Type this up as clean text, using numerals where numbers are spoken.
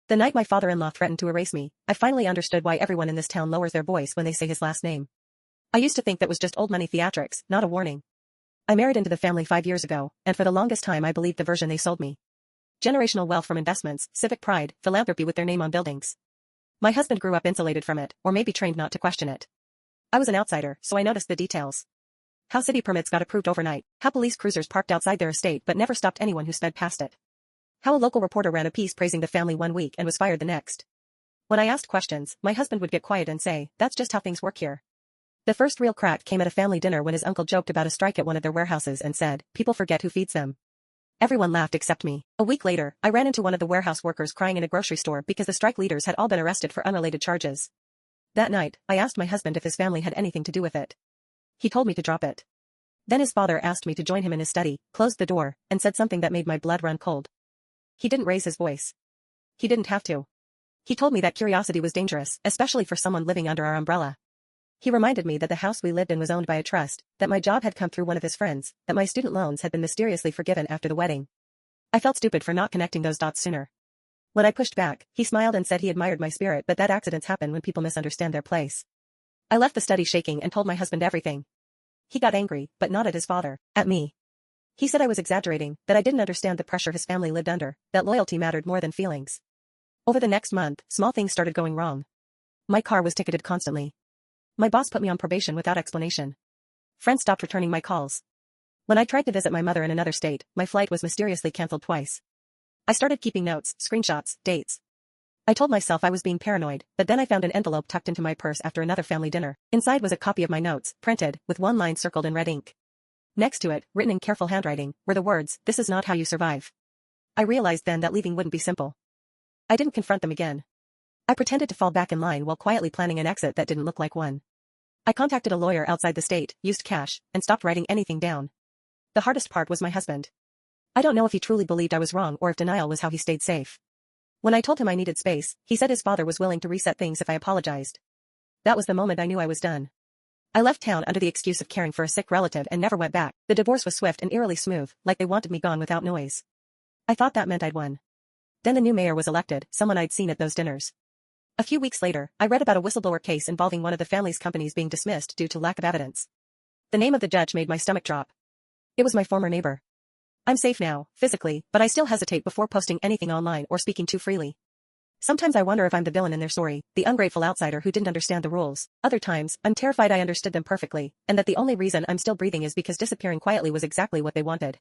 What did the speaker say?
The night my father-in-law threatened to erase me, I finally understood why everyone in this town lowers their voice when they say his last name. I used to think that was just old money theatrics, not a warning. I married into the family 5 years ago, and for the longest time I believed the version they sold me. Generational wealth from investments, civic pride, philanthropy with their name on buildings. My husband grew up insulated from it, or maybe trained not to question it. I was an outsider, so I noticed the details. How city permits got approved overnight, how police cruisers parked outside their estate but never stopped anyone who sped past it. How a local reporter ran a piece praising the family one week and was fired the next. When I asked questions, my husband would get quiet and say, "That's just how things work here." The first real crack came at a family dinner when his uncle joked about a strike at one of their warehouses and said, "People forget who feeds them." Everyone laughed except me. A week later, I ran into one of the warehouse workers crying in a grocery store because the strike leaders had all been arrested for unrelated charges. That night, I asked my husband if his family had anything to do with it. He told me to drop it. Then his father asked me to join him in his study, closed the door, and said something that made my blood run cold. He didn't raise his voice. He didn't have to. He told me that curiosity was dangerous, especially for someone living under our umbrella. He reminded me that the house we lived in was owned by a trust, that my job had come through one of his friends, that my student loans had been mysteriously forgiven after the wedding. I felt stupid for not connecting those dots sooner. When I pushed back, he smiled and said he admired my spirit but that accidents happen when people misunderstand their place. I left the study shaking and told my husband everything. He got angry, but not at his father, at me. He said I was exaggerating, that I didn't understand the pressure his family lived under, that loyalty mattered more than feelings. Over the next month, small things started going wrong. My car was ticketed constantly. My boss put me on probation without explanation. Friends stopped returning my calls. When I tried to visit my mother in another state, my flight was mysteriously cancelled twice. I started keeping notes, screenshots, dates. I told myself I was being paranoid, but then I found an envelope tucked into my purse after another family dinner. Inside was a copy of my notes, printed, with one line circled in red ink. Next to it, written in careful handwriting, were the words, "This is not how you survive." I realized then that leaving wouldn't be simple. I didn't confront them again. I pretended to fall back in line while quietly planning an exit that didn't look like one. I contacted a lawyer outside the state, used cash, and stopped writing anything down. The hardest part was my husband. I don't know if he truly believed I was wrong or if denial was how he stayed safe. When I told him I needed space, he said his father was willing to reset things if I apologized. That was the moment I knew I was done. I left town under the excuse of caring for a sick relative and never went back. The divorce was swift and eerily smooth, like they wanted me gone without noise. I thought that meant I'd won. Then the new mayor was elected, someone I'd seen at those dinners. A few weeks later, I read about a whistleblower case involving one of the family's companies being dismissed due to lack of evidence. The name of the judge made my stomach drop. It was my former neighbor. I'm safe now, physically, but I still hesitate before posting anything online or speaking too freely. Sometimes I wonder if I'm the villain in their story, the ungrateful outsider who didn't understand the rules. Other times, I'm terrified I understood them perfectly, and that the only reason I'm still breathing is because disappearing quietly was exactly what they wanted.